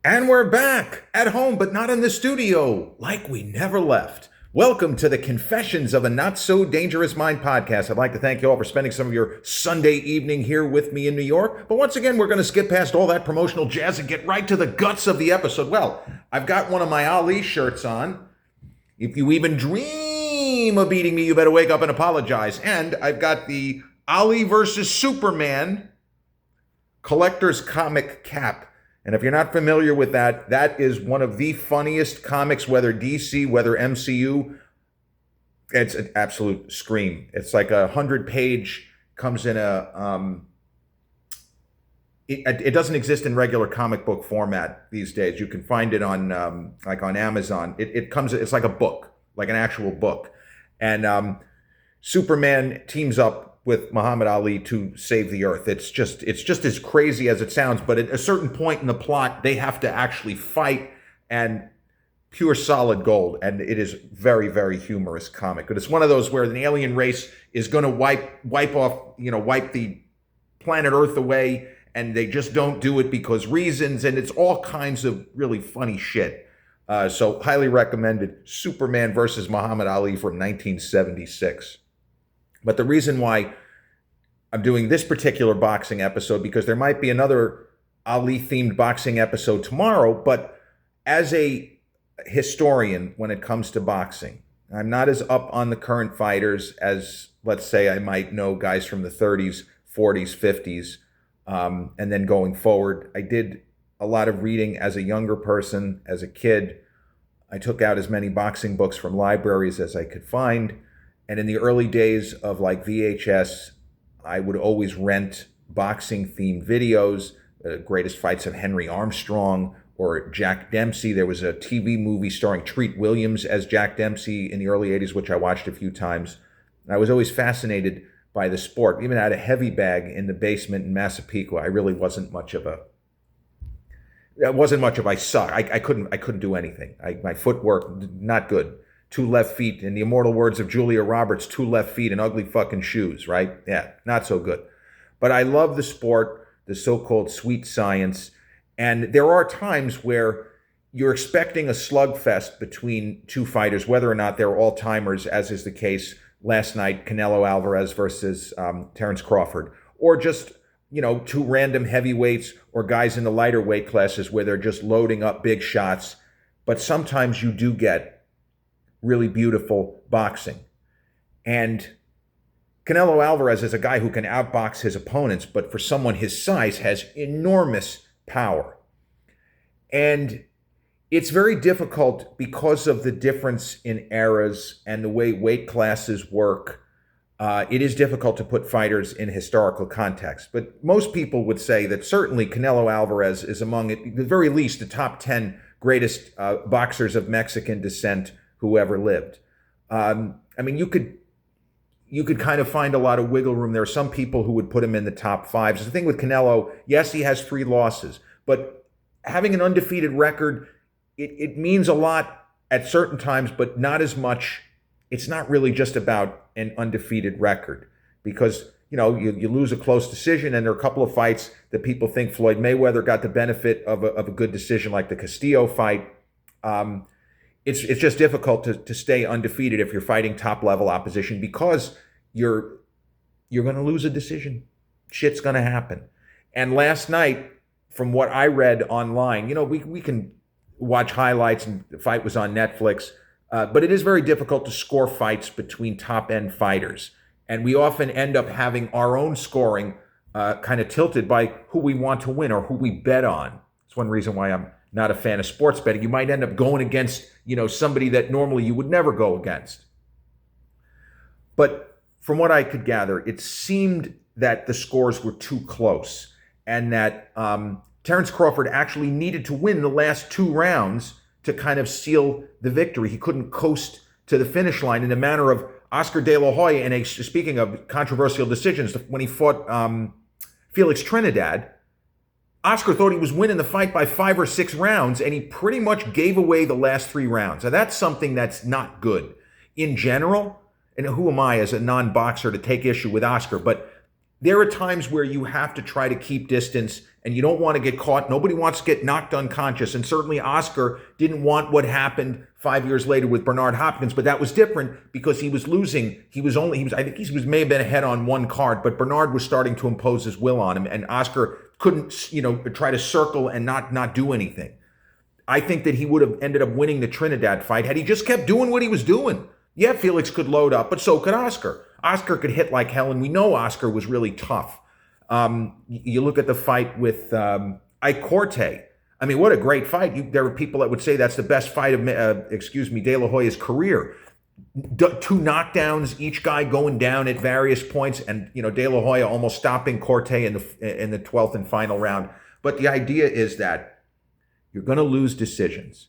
And we're back at home, but not in the studio, like we never left. Welcome to the Confessions of a Not So Dangerous Mind podcast. I'd like to thank you all for spending some of your Sunday evening here with me in New York. But once again, we're going to skip past all that promotional jazz and get right to the guts of the episode. Well, I've got one of my Ali shirts on. If you even dream of beating me, you better wake up and apologize. And I've got the Ali versus Superman collector's comic cap. And if you're not familiar with that, that is one of the funniest comics, whether DC, whether MCU. It's an absolute scream. It's like 100-page, comes in a, it doesn't exist in regular comic book format these days. You can find it on, like on Amazon. It comes, it's like a book, like an actual book. And Superman teams up with Muhammad Ali to save the earth. It's just as crazy as it sounds, but at a certain point in the plot, they have to actually fight, and pure solid gold. And it is very, very humorous comic. But it's one of those where the alien race is going to wipe the planet Earth away, and they just don't do it because reasons, and it's all kinds of really funny shit. So highly recommended. Superman versus Muhammad Ali from 1976. But the reason why I'm doing this particular boxing episode, because there might be another Ali-themed boxing episode tomorrow, but as a historian when it comes to boxing, I'm not as up on the current fighters as, let's say, I might know guys from the 30s, 40s, 50s, and then going forward. I did a lot of reading as a younger person, as a kid. I took out as many boxing books from libraries as I could find. And in the early days of like VHS, I would always rent boxing-themed videos, greatest fights of Henry Armstrong or Jack Dempsey. There was a TV movie starring Treat Williams as Jack Dempsey in the early 80s, which I watched a few times. And I was always fascinated by the sport. Even had a heavy bag in the basement in Massapequa. I really wasn't much of a... I suck. I couldn't do anything. My footwork, not good. 2 left feet, in the immortal words of Julia Roberts, 2 left feet and ugly fucking shoes, right? Yeah, not so good. But I love the sport, the so-called sweet science. And there are times where you're expecting a slugfest between two fighters, whether or not they're all-timers, as is the case last night, Canelo Alvarez versus Terence Crawford. Or just, two random heavyweights or guys in the lighter weight classes where they're just loading up big shots. But sometimes you do get really beautiful boxing. And Canelo Alvarez is a guy who can outbox his opponents, but for someone his size has enormous power. And it's very difficult because of the difference in eras and the way weight classes work. It is difficult to put fighters in historical context. But most people would say that certainly Canelo Alvarez is among, at the very least, the top 10 greatest boxers of Mexican descent who ever lived. You could kind of find a lot of wiggle room. There are some people who would put him in the top 5. The thing with Canelo, yes, he has 3 losses, but having an undefeated record, it means a lot at certain times, but not as much. It's not really just about an undefeated record, because you lose a close decision, and there are a couple of fights that people think Floyd Mayweather got the benefit of a good decision, like the Castillo fight. It's just difficult to stay undefeated if you're fighting top-level opposition, because you're going to lose a decision. Shit's going to happen. And last night, from what I read online, we can watch highlights, and the fight was on Netflix, but it is very difficult to score fights between top-end fighters. And we often end up having our own scoring kind of tilted by who we want to win or who we bet on. It's one reason why I'm not a fan of sports betting. You might end up going against, somebody that normally you would never go against. But from what I could gather, it seemed that the scores were too close, and that Terence Crawford actually needed to win the last 2 rounds to kind of seal the victory. He couldn't coast to the finish line in the manner of Oscar De La Hoya speaking of controversial decisions, when he fought Felix Trinidad. Oscar thought he was winning the fight by 5 or 6 rounds, and he pretty much gave away the last 3 rounds. Now, that's something that's not good in general. And who am I as a non-boxer to take issue with Oscar? But There are times where you have to try to keep distance and you don't want to get caught. Nobody wants to get knocked unconscious. And certainly Oscar didn't want what happened 5 years later with Bernard Hopkins, but that was different because he was losing. I think he may have been ahead on one card, but Bernard was starting to impose his will on him, and Oscar couldn't, try to circle and not do anything. I think that he would have ended up winning the Trinidad fight had he just kept doing what he was doing. Yeah, Felix could load up, but so could Oscar. Oscar could hit like hell, and we know Oscar was really tough. You look at the fight with Ike Corte. I mean, what a great fight. There are people that would say that's the best fight of, De La Hoya's career. Two knockdowns, each guy going down at various points, and, De La Hoya almost stopping Corte in the 12th and final round. But the idea is that you're going to lose decisions.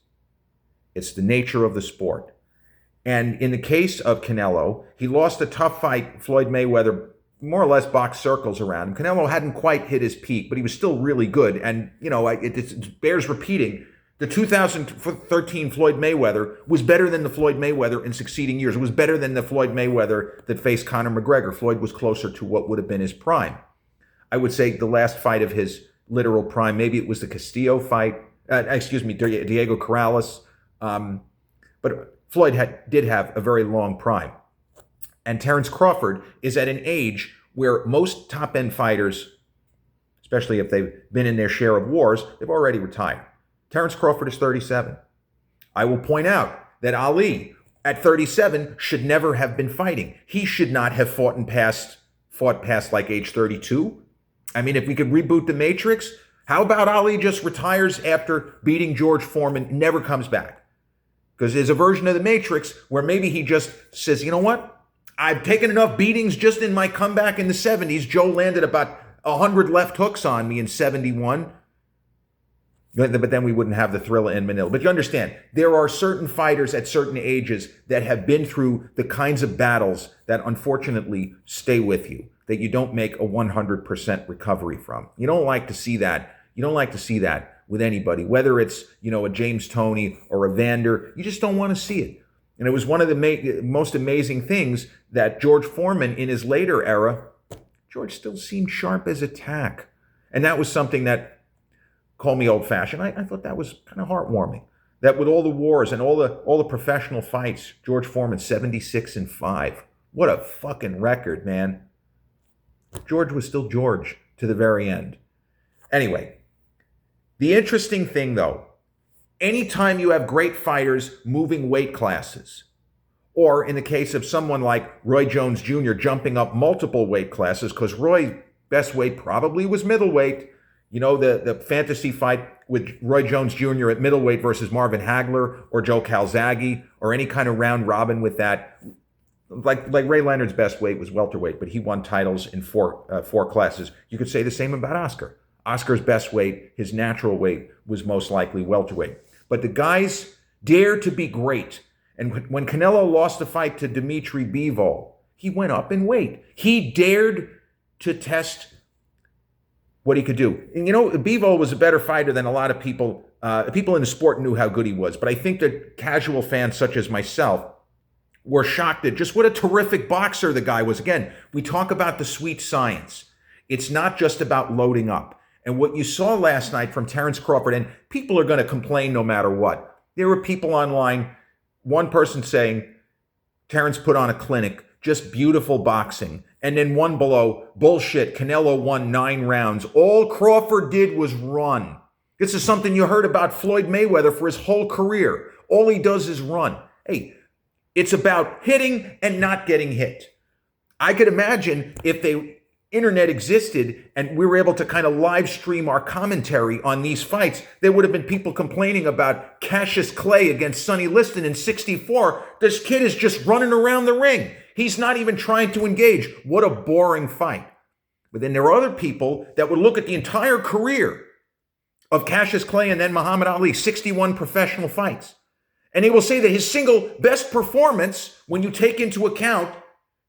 It's the nature of the sport. And in the case of Canelo, he lost a tough fight. Floyd Mayweather more or less boxed circles around him. Canelo hadn't quite hit his peak, but he was still really good. And, it bears repeating, the 2013 Floyd Mayweather was better than the Floyd Mayweather in succeeding years. It was better than the Floyd Mayweather that faced Conor McGregor. Floyd was closer to what would have been his prime. I would say the last fight of his literal prime, maybe it was the Castillo fight, Diego Corrales. But Floyd did have a very long prime. And Terence Crawford is at an age where most top-end fighters, especially if they've been in their share of wars, they've already retired. Terence Crawford is 37. I will point out that Ali, at 37, should never have been fighting. He should not have fought past like age 32. I mean, if we could reboot the Matrix, how about Ali just retires after beating George Foreman, never comes back? Because there's a version of the Matrix where maybe he just says, you know what? I've taken enough beatings just in my comeback in the 70s. Joe landed about 100 left hooks on me in 71. But then we wouldn't have the thriller in Manila. But you understand, there are certain fighters at certain ages that have been through the kinds of battles that unfortunately stay with you, that you don't make a 100% recovery from. You don't like to see that. You don't like to see that with anybody, whether it's, a James Toney or a Vander. You just don't want to see it. And it was one of the most amazing things that George Foreman, in his later era, George still seemed sharp as a tack. And that was something that, call me old-fashioned, I thought that was kind of heartwarming. That with all the wars and all the professional fights, George Foreman, 76-5. What a fucking record, man. George was still George to the very end. Anyway, the interesting thing, though, anytime you have great fighters moving weight classes, or in the case of someone like Roy Jones Jr. jumping up multiple weight classes, because Roy's best weight probably was middleweight. The fantasy fight with Roy Jones Jr. at middleweight versus Marvin Hagler or Joe Calzaghe, or any kind of round robin with that. Like Ray Leonard's best weight was welterweight, but he won titles in four classes. You could say the same about Oscar. Oscar's best weight, his natural weight, was most likely welterweight. But the guys dare to be great. And when Canelo lost the fight to Dimitri Bivol, he went up in weight. He dared to test what he could do. And Bivol was a better fighter than a lot of people. People in the sport knew how good he was. But I think that casual fans such as myself were shocked at just what a terrific boxer the guy was. Again, we talk about the sweet science. It's not just about loading up. And what you saw last night from Terence Crawford, and people are going to complain no matter what. There were people online, one person saying, Terence put on a clinic, just beautiful boxing. And then one below, bullshit, Canelo won 9 rounds. All Crawford did was run. This is something you heard about Floyd Mayweather for his whole career. All he does is run. Hey, it's about hitting and not getting hit. I could imagine if the internet existed and we were able to kind of live stream our commentary on these fights, there would have been people complaining about Cassius Clay against Sonny Liston in 64. This kid is just running around the ring. He's not even trying to engage. What a boring fight. But then there are other people that would look at the entire career of Cassius Clay and then Muhammad Ali, 61 professional fights. And they will say that his single best performance, when you take into account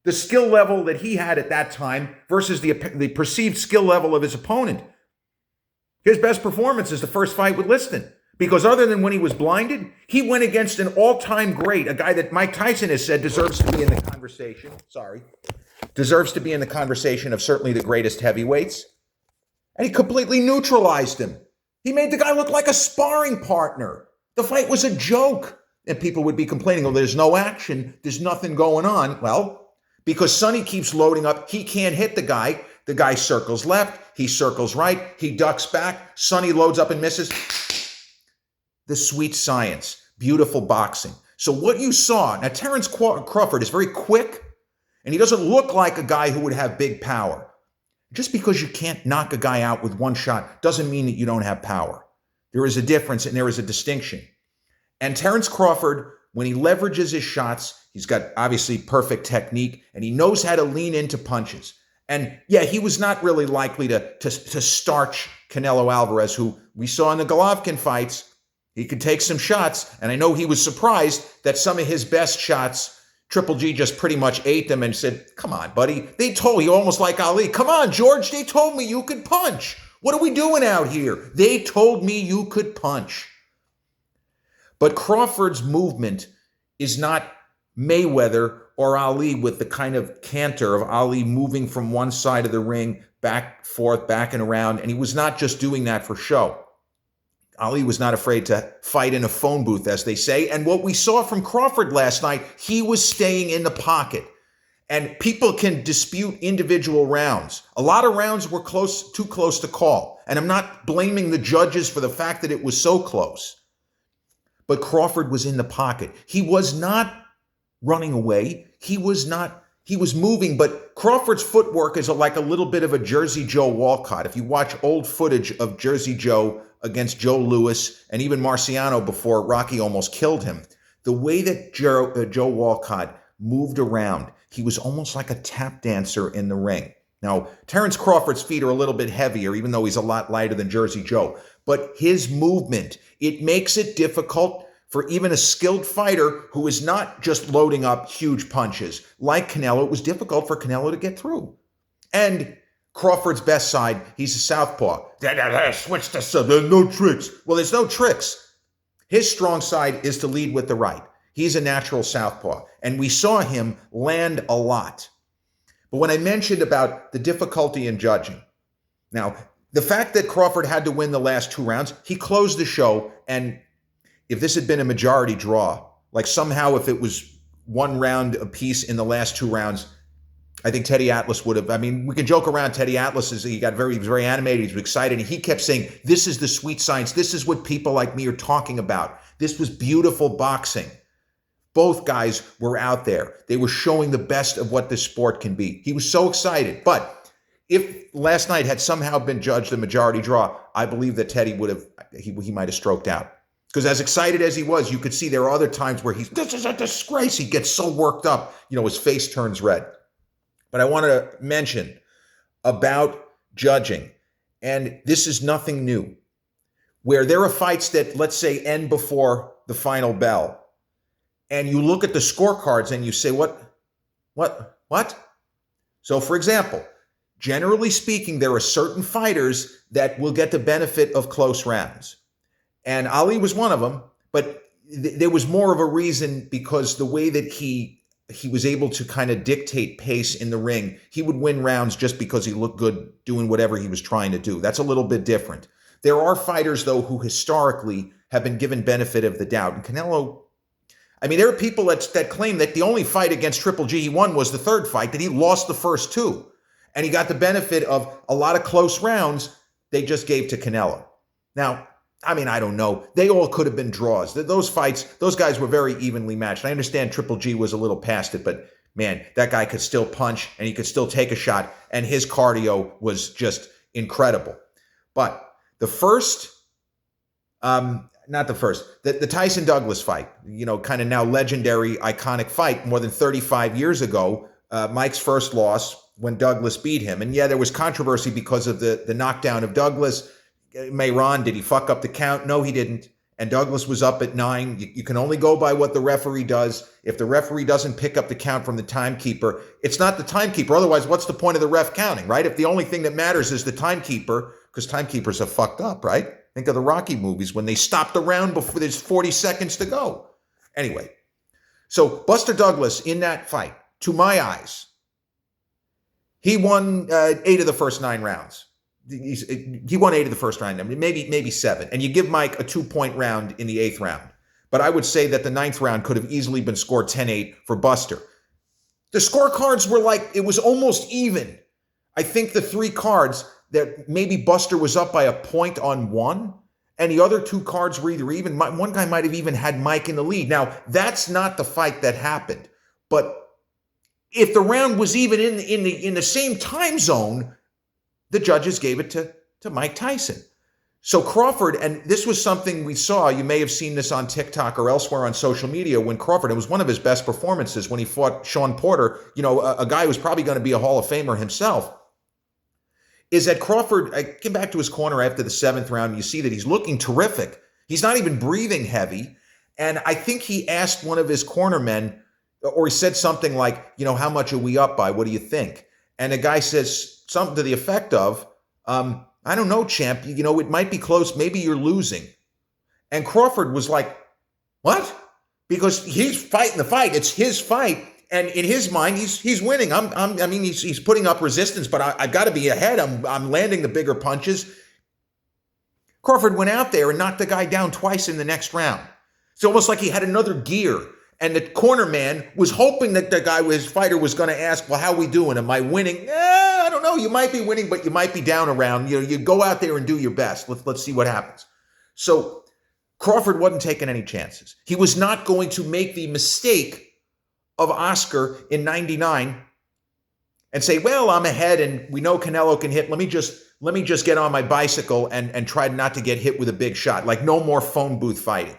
the skill level that he had at that time versus the perceived skill level of his opponent, his best performance is the first fight with Liston. Because other than when he was blinded, he went against an all-time great, a guy that Mike Tyson has said deserves to be in the conversation. Sorry. deserves to be in the conversation of certainly the greatest heavyweights. And he completely neutralized him. He made the guy look like a sparring partner. The fight was a joke. And people would be complaining, oh, there's no action, there's nothing going on. Well, because Sonny keeps loading up, he can't hit the guy. The guy circles left, he circles right, he ducks back, Sonny loads up and misses. The sweet science, beautiful boxing. So what you saw, now Terence Crawford is very quick, and he doesn't look like a guy who would have big power. Just because you can't knock a guy out with one shot doesn't mean that you don't have power. There is a difference and there is a distinction. And Terence Crawford, when he leverages his shots, he's got obviously perfect technique and he knows how to lean into punches. And yeah, he was not really likely to starch Canelo Alvarez, who we saw in the Golovkin fights. He could take some shots. And I know he was surprised that some of his best shots, Triple G just pretty much ate them and said, come on, buddy. They told you, almost like Ali, come on, George, they told me you could punch. What are we doing out here? They told me you could punch. But Crawford's movement is not Mayweather or Ali with the kind of canter of Ali moving from one side of the ring, back, forth, back and around. And he was not just doing that for show. Ali was not afraid to fight in a phone booth, as they say. And what we saw from Crawford last night, he was staying in the pocket. And people can dispute individual rounds. A lot of rounds were too close to call. And I'm not blaming the judges for the fact that it was so close. But Crawford was in the pocket. He was not running away. He was moving, but Crawford's footwork is like a little bit of a Jersey Joe Walcott. If you watch old footage of Jersey Joe against Joe Louis and even Marciano before Rocky almost killed him, the way that Joe Walcott moved around, he was almost like a tap dancer in the ring. Now, Terence Crawford's feet are a little bit heavier, even though he's a lot lighter than Jersey Joe. But his movement, it makes it difficult for even a skilled fighter who is not just loading up huge punches. Like Canelo, it was difficult for Canelo to get through. And Crawford's best side, he's a southpaw. Switch to sub. There's no tricks. Well, there's no tricks. His strong side is to lead with the right. He's a natural southpaw. And we saw him land a lot. But when I mentioned about the difficulty in judging, now, the fact that Crawford had to win the last 2 rounds, he closed the show. And if this had been a majority draw, like somehow if it was 1 round apiece in the last 2 rounds, I think Teddy Atlas would have. I mean, we can joke around. Teddy Atlas he was very animated. He was excited. And he kept saying, this is the sweet science. This is what people like me are talking about. This was beautiful boxing. Both guys were out there. They were showing the best of what this sport can be. He was so excited. But if last night had somehow been judged a majority draw, I believe that Teddy would have, he might have stroked out. Because as excited as he was, you could see there are other times where this is a disgrace. He gets so worked up, his face turns red. But I want to mention about judging, and this is nothing new, where there are fights that, let's say, end before the final bell, and you look at the scorecards and you say, what? So, for example, generally speaking, there are certain fighters that will get the benefit of close rounds. And Ali was one of them, but there was more of a reason because the way that he was able to kind of dictate pace in the ring, he would win rounds just because he looked good doing whatever he was trying to do. That's a little bit different. There are fighters, though, who historically have been given benefit of the doubt. And Canelo, there are people that claim that the only fight against Triple G he won was the 3rd fight, that he lost the first 2. And he got the benefit of a lot of close rounds they just gave to Canelo. Now, I don't know. They all could have been draws. Those fights, those guys were very evenly matched. I understand Triple G was a little past it, but man, that guy could still punch and he could still take a shot, and his cardio was just incredible. But the Tyson Douglas fight, kind of now legendary, iconic fight, more than 35 years ago, Mike's first loss when Douglas beat him. And yeah, there was controversy because of the knockdown of Douglas. Mayron, did he fuck up the count? No, he didn't. And Douglas was up at 9. You can only go by what the referee does. If the referee doesn't pick up the count from the timekeeper, it's not the timekeeper. Otherwise, what's the point of the ref counting, right? If the only thing that matters is the timekeeper, because timekeepers are fucked up, right? Think of the Rocky movies when they stop the round before there's 40 seconds to go. Anyway, so Buster Douglas in that fight, to my eyes, He won 8 of the first 9 rounds. He won 8 of the first round, maybe 7. And you give Mike a 2-point round in the 8th round. But I would say that the 9th round could have easily been scored 10-8 for Buster. The scorecards were like, it was almost even. I think the 3 cards that maybe Buster was up by a point on one, and the other 2 cards were either even. One guy might have even had Mike in the lead. Now, that's not the fight that happened. But if the round was even in the same time zone, the judges gave it to Mike Tyson. So Crawford, and this was something we saw, you may have seen this on TikTok or elsewhere on social media, when Crawford, it was one of his best performances when he fought Sean Porter, a guy who's probably going to be a Hall of Famer himself, is that Crawford, I came back to his corner after the 7th round, and you see that he's looking terrific. He's not even breathing heavy. And I think he asked one of his cornermen, or he said something like, how much are we up by? What do you think? And the guy says something to the effect of, I don't know, champ. It might be close. Maybe you're losing. And Crawford was like, what? Because he's fighting the fight. It's his fight. And in his mind, he's winning. He's putting up resistance, but I've got to be ahead. I'm landing the bigger punches. Crawford went out there and knocked the guy down twice in the next round. It's almost like he had another gear. And the corner man was hoping that his fighter was going to ask, well, how we doing? Am I winning? I don't know. You might be winning, but you might be down a round. You go out there and do your best. Let's see what happens. So Crawford wasn't taking any chances. He was not going to make the mistake of Oscar in 99 and say, well, I'm ahead and we know Canelo can hit. Let me just get on my bicycle and try not to get hit with a big shot. Like, no more phone booth fighting.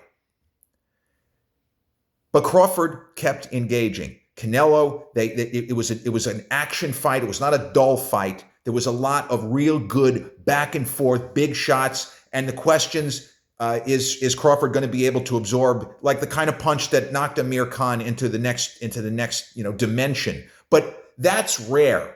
But Crawford kept engaging. Canelo, it was an action fight. It was not a dull fight. There was a lot of real good back and forth, big shots. And the questions, is Crawford going to be able to absorb, like, the kind of punch that knocked Amir Khan into the next dimension? But that's rare.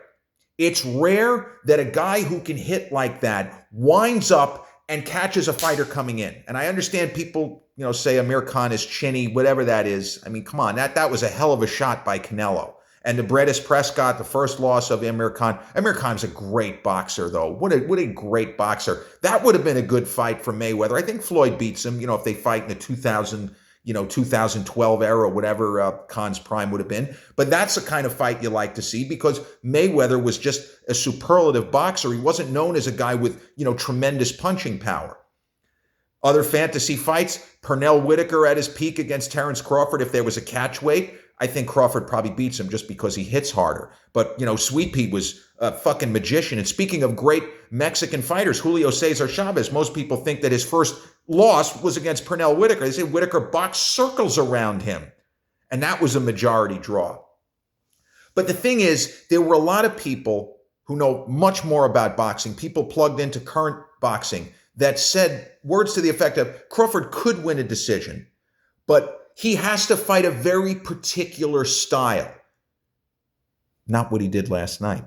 It's rare that a guy who can hit like that winds up and catches a fighter coming in. And I understand people, say Amir Khan is chinny, whatever that is. I mean, come on, that was a hell of a shot by Canelo. And the Bredis Prescott, the first loss of Amir Khan. Amir Khan's a great boxer, though. What a great boxer. That would have been a good fight for Mayweather. I think Floyd beats him, if they fight in the 2012 era, whatever Khan's prime would have been. But that's the kind of fight you like to see, because Mayweather was just a superlative boxer. He wasn't known as a guy with, tremendous punching power. Other fantasy fights, Pernell Whitaker at his peak against Terence Crawford. If there was a catch weight, I think Crawford probably beats him just because he hits harder. But, Sweet Pete was a fucking magician. And speaking of great Mexican fighters, Julio Cesar Chavez, most people think that his first loss was against Pernell Whitaker. They say Whitaker boxed circles around him. And that was a majority draw. But the thing is, there were a lot of people who know much more about boxing, people plugged into current boxing, that said words to the effect of Crawford could win a decision, but he has to fight a very particular style. Not what he did last night.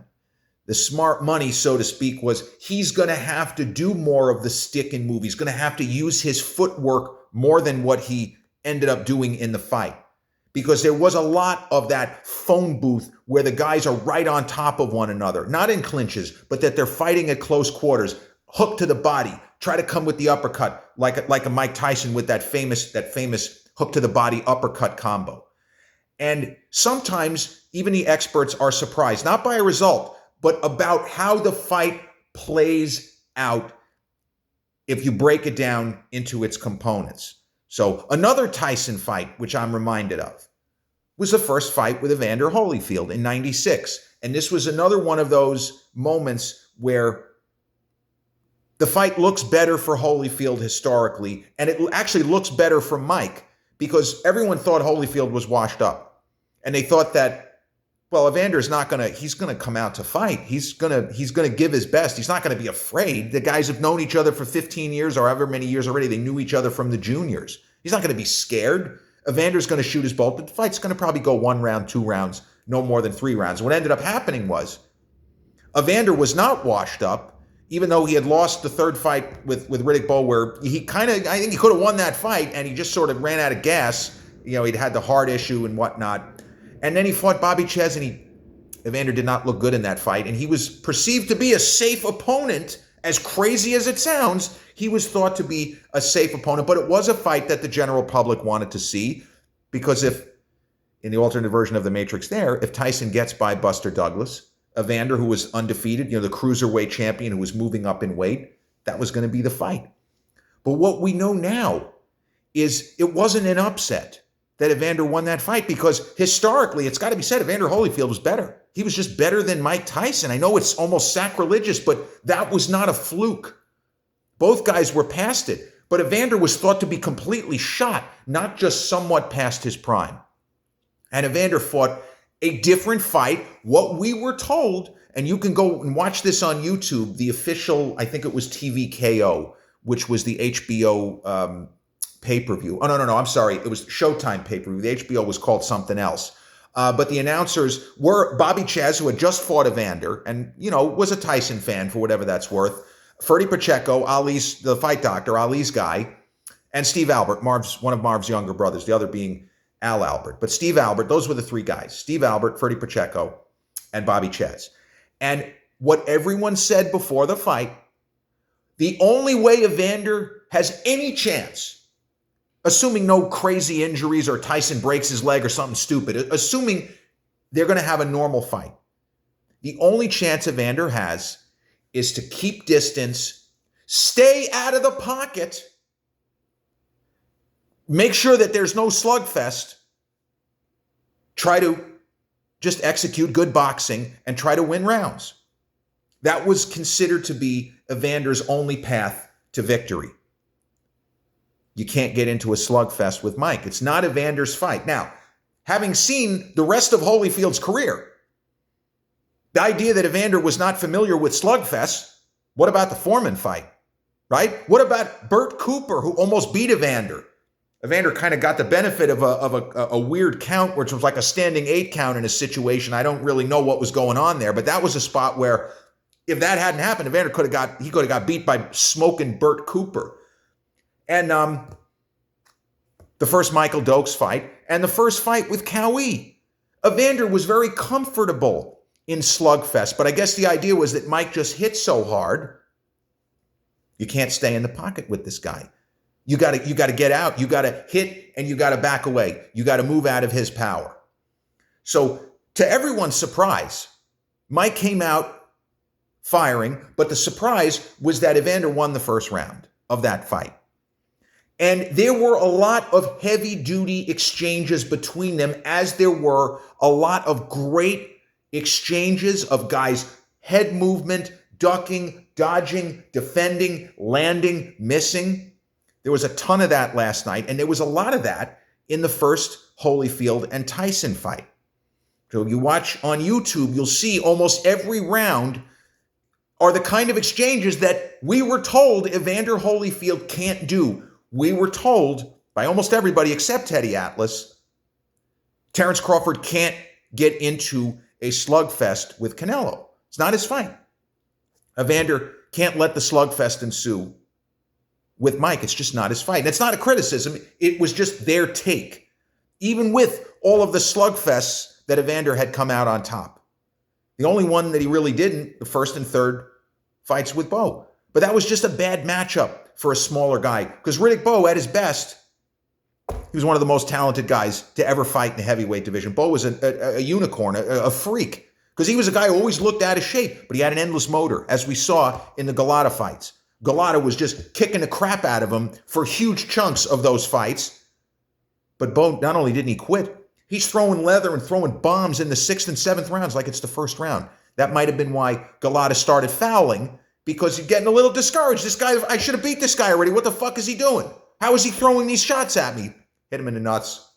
The smart money, so to speak, was he's going to have to do more of the stick and move. He's going to have to use his footwork more than what he ended up doing in the fight. Because there was a lot of that phone booth where the guys are right on top of one another, not in clinches, but that they're fighting at close quarters, hook to the body, try to come with the uppercut, like a Mike Tyson with that famous hook to the body uppercut combo. And sometimes even the experts are surprised, not by a result, but about how the fight plays out if you break it down into its components. So another Tyson fight, which I'm reminded of, was the first fight with Evander Holyfield in 96. And this was another one of those moments where the fight looks better for Holyfield historically, and it actually looks better for Mike, because everyone thought Holyfield was washed up. And they thought that, well, Evander's he's going to come out to fight. He's going to give his best. He's not going to be afraid. The guys have known each other for 15 years or however many years already. They knew each other from the juniors. He's not going to be scared. Evander's going to shoot his bolt, but the fight's going to probably go 1 round, 2 rounds, no more than 3 rounds. What ended up happening was Evander was not washed up, even though he had lost the third fight with Riddick Bowe, where I think he could have won that fight, and he just sort of ran out of gas. He'd had the heart issue and whatnot. And then he fought Bobby Ches, and Evander did not look good in that fight, and he was perceived to be a safe opponent. As crazy as it sounds, he was thought to be a safe opponent, but it was a fight that the general public wanted to see, because if, in the alternate version of the Matrix there, if Tyson gets by Buster Douglas, Evander, who was undefeated, the cruiserweight champion who was moving up in weight, that was going to be the fight. But what we know now is it wasn't an upset that Evander won that fight, because historically, it's got to be said, Evander Holyfield was better. He was just better than Mike Tyson. I know it's almost sacrilegious, but that was not a fluke. Both guys were past it, but Evander was thought to be completely shot, not just somewhat past his prime. And Evander fought a different fight. What we were told, and you can go and watch this on YouTube, the official, I think it was TVKO, which was the HBO pay-per-view. Oh, no, I'm sorry. It was Showtime pay-per-view. The HBO was called something else. But the announcers were Bobby Chaz, who had just fought Evander and, was a Tyson fan for whatever that's worth. Ferdy Pacheco, the fight doctor, Ali's guy, and Steve Albert, one of Marv's younger brothers, the other being Al Albert. But Steve Albert, those were the three guys. Steve Albert, Ferdy Pacheco, and Bobby Chaz. And what everyone said before the fight, the only way Evander has any chance, assuming no crazy injuries or Tyson breaks his leg or something stupid, assuming they're going to have a normal fight, the only chance Evander has is to keep distance, stay out of the pocket, make sure that there's no slugfest, try to just execute good boxing, and try to win rounds. That was considered to be Evander's only path to victory. You can't get into a slugfest with Mike. It's not Evander's fight. Now, having seen the rest of Holyfield's career, the idea that Evander was not familiar with slugfests, what about the Foreman fight, right? What about Bert Cooper, who almost beat Evander? Evander kind of got the benefit of a weird count, which was like a standing 8 count in a situation. I don't really know what was going on there, but that was a spot where if that hadn't happened, Evander could have got beat by smoking Bert Cooper. And the first Michael Dokes fight and the first fight with Cowie. Evander was very comfortable in slugfest, but I guess the idea was that Mike just hit so hard, you can't stay in the pocket with this guy. You got to get out. You got to hit and you got to back away. You got to move out of his power. So to everyone's surprise, Mike came out firing, but the surprise was that Evander won the first round of that fight. And there were a lot of heavy-duty exchanges between them, as there were a lot of great exchanges of guys' head movement, ducking, dodging, defending, landing, missing. There was a ton of that last night, and there was a lot of that in the first Holyfield and Tyson fight. So you watch on YouTube, you'll see almost every round are the kind of exchanges that we were told Evander Holyfield can't do. We were told by almost everybody except Teddy Atlas, Terence Crawford can't get into a slugfest with Canelo. It's not his fight. Evander can't let the slugfest ensue with Mike. It's just not his fight. And it's not a criticism. It was just their take, even with all of the slugfests that Evander had come out on top. The only one that he really didn't, the first and third fights with Bo. But that was just a bad matchup for a smaller guy, because Riddick Bowe, at his best, he was one of the most talented guys to ever fight in the heavyweight division. Bowe was a unicorn, a freak, because he was a guy who always looked out of shape, but he had an endless motor, as we saw in the Galata fights. Galata was just kicking the crap out of him for huge chunks of those fights. But Bowe, not only didn't he quit, he's throwing leather and throwing bombs in the 6th and 7th rounds like it's the first round. That might have been why Galata started fouling, because he's getting a little discouraged. This guy, I should have beat this guy already. What the fuck is he doing? How is he throwing these shots at me? Hit him in the nuts.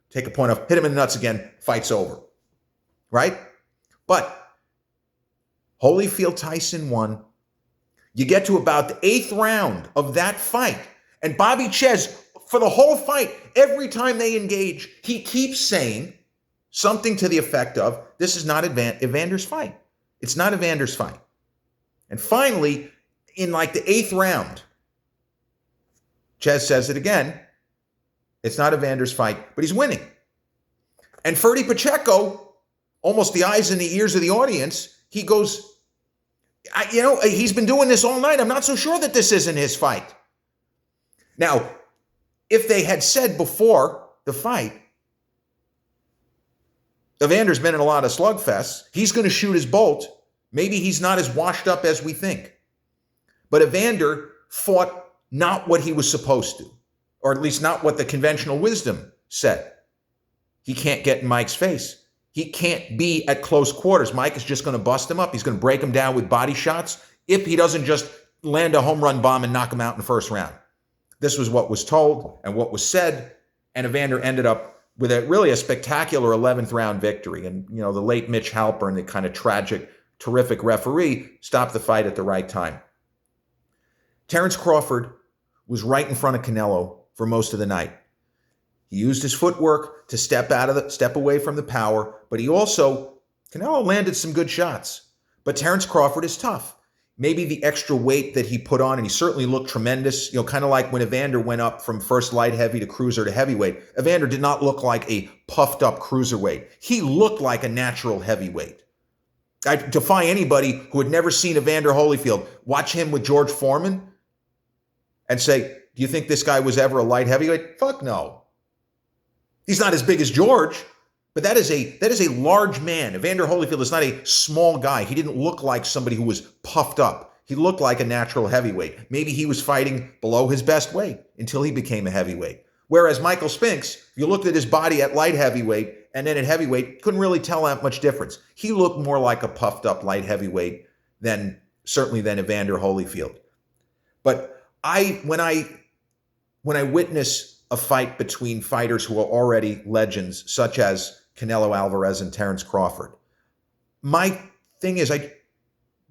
Take a point off. Hit him in the nuts again. Fight's over. Right? But Holyfield Tyson won. You get to about the 8th round of that fight, and Bobby Chez, for the whole fight, every time they engage, he keeps saying something to the effect of, this is not Evander's fight. It's not Evander's fight. And finally, in like the 8th round, Chez says it again. It's not Evander's fight, but he's winning. And Ferdy Pacheco almost the eyes and the ears of the audience, he goes, he's been doing this all night. I'm not so sure that this isn't his fight. Now, if they had said before the fight, Evander's been in a lot of slugfests, he's going to shoot his bolt, maybe he's not as washed up as we think. But Evander fought not what he was supposed to, or at least not what the conventional wisdom said. He can't get in Mike's face. He can't be at close quarters. Mike is just going to bust him up. He's going to break him down with body shots if he doesn't just land a home run bomb and knock him out in the first round. This was what was told and what was said, and Evander ended up with a spectacular 11th round victory. And, the late Mitch Halpern, the kind of tragic, terrific referee, stopped the fight at the right time. Terence Crawford was right in front of Canelo for most of the night. He used his footwork to step away from the power, but Canelo landed some good shots. But Terence Crawford is tough. Maybe the extra weight that he put on, and he certainly looked tremendous, kind of like when Evander went up from first light heavy to cruiser to heavyweight. Evander did not look like a puffed up cruiserweight. He looked like a natural heavyweight. I defy anybody who had never seen Evander Holyfield watch him with George Foreman and say, do you think this guy was ever a light heavyweight? Fuck no. He's not as big as George, but that is a large man. Evander Holyfield is not a small guy. He didn't look like somebody who was puffed up. He looked like a natural heavyweight. Maybe he was fighting below his best weight until he became a heavyweight. Whereas Michael Spinks, if you looked at his body at light heavyweight and then at heavyweight, couldn't really tell that much difference. He looked more like a puffed up light heavyweight than Evander Holyfield. But when I witness a fight between fighters who are already legends, such as Canelo Alvarez and Terence Crawford, my thing is I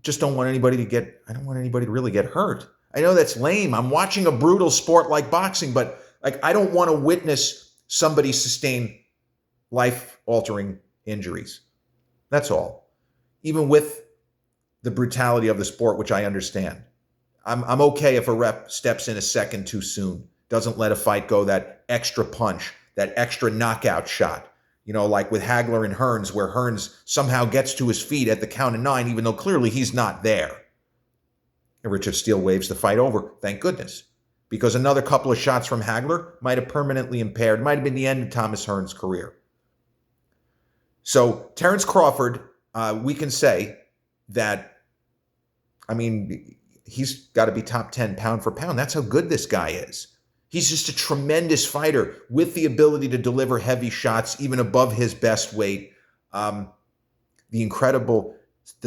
don't want anybody to really get hurt. I know that's lame. I'm watching a brutal sport like boxing, but I don't want to witness somebody sustain life-altering injuries. That's all. Even with the brutality of the sport, which I understand. I'm okay if a ref steps in a second too soon, doesn't let a fight go that extra punch, that extra knockout shot. Like with Hagler and Hearns, where Hearns somehow gets to his feet at the count of 9, even though clearly he's not there. And Richard Steele waves the fight over, thank goodness. Because another couple of shots from Hagler might have permanently impaired, might have been the end of Thomas Hearns' career. So Terence Crawford, we can say that, he's got to be top 10 pound for pound. That's how good this guy is. He's just a tremendous fighter with the ability to deliver heavy shots even above his best weight. The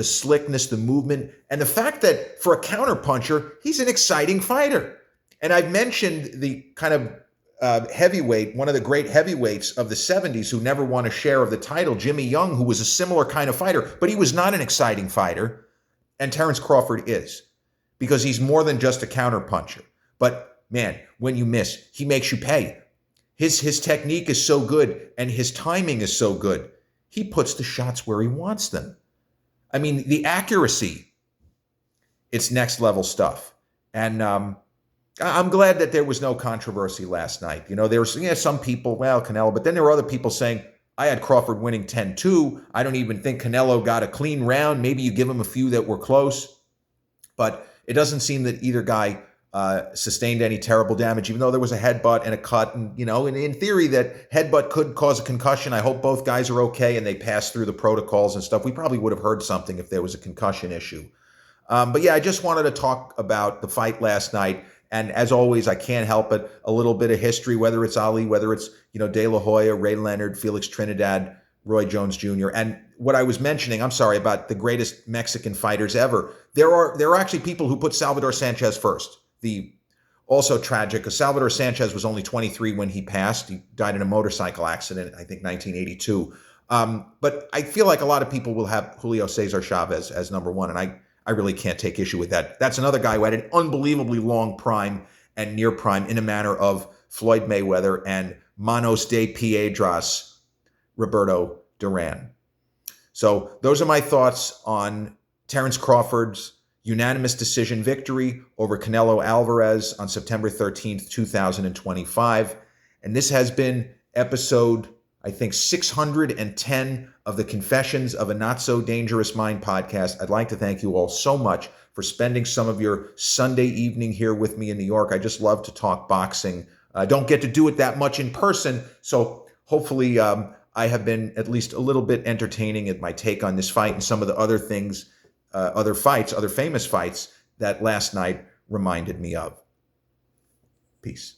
slickness, the movement, and the fact that for a counterpuncher, he's an exciting fighter. And I've mentioned the kind of heavyweight, one of the great heavyweights of the 70s who never won a share of the title, Jimmy Young, who was a similar kind of fighter, but he was not an exciting fighter. And Terence Crawford is, because he's more than just a counterpuncher. But man, when you miss, he makes you pay. His technique is so good and his timing is so good. He puts the shots where he wants them. The accuracy, it's next level stuff. And I'm glad that there was no controversy last night. There was some people, Canelo, but then there were other people saying, I had Crawford winning 10-2. I don't even think Canelo got a clean round. Maybe you give him a few that were close. But it doesn't seem that either guy sustained any terrible damage, even though there was a headbutt and a cut. And, in theory, that headbutt could cause a concussion. I hope both guys are okay and they pass through the protocols and stuff. We probably would have heard something if there was a concussion issue. But yeah, I just wanted to talk about the fight last night. And as always, I can't help it. A little bit of history, whether it's Ali, whether it's, De La Hoya, Ray Leonard, Felix Trinidad, Roy Jones Jr. And what I was mentioning, I'm sorry, about the greatest Mexican fighters ever. There are actually people who put Salvador Sanchez first. The also tragic, because Salvador Sanchez was only 23 when he passed. He died in a motorcycle accident, I think 1982. But I feel like a lot of people will have Julio Cesar Chavez as number one, and I really can't take issue with that. That's another guy who had an unbelievably long prime and near prime in a manner of Floyd Mayweather and Manos de Piedras, Roberto Duran. So those are my thoughts on Terence Crawford's unanimous decision victory over Canelo Alvarez on September 13th, 2025. And this has been episode, I think, 610 of the Confessions of a Not So Dangerous Mind podcast. I'd like to thank you all so much for spending some of your Sunday evening here with me in New York. I just love to talk boxing. I don't get to do it that much in person, so hopefully I have been at least a little bit entertaining at my take on this fight and some of the other things, other famous fights that last night reminded me of. Peace.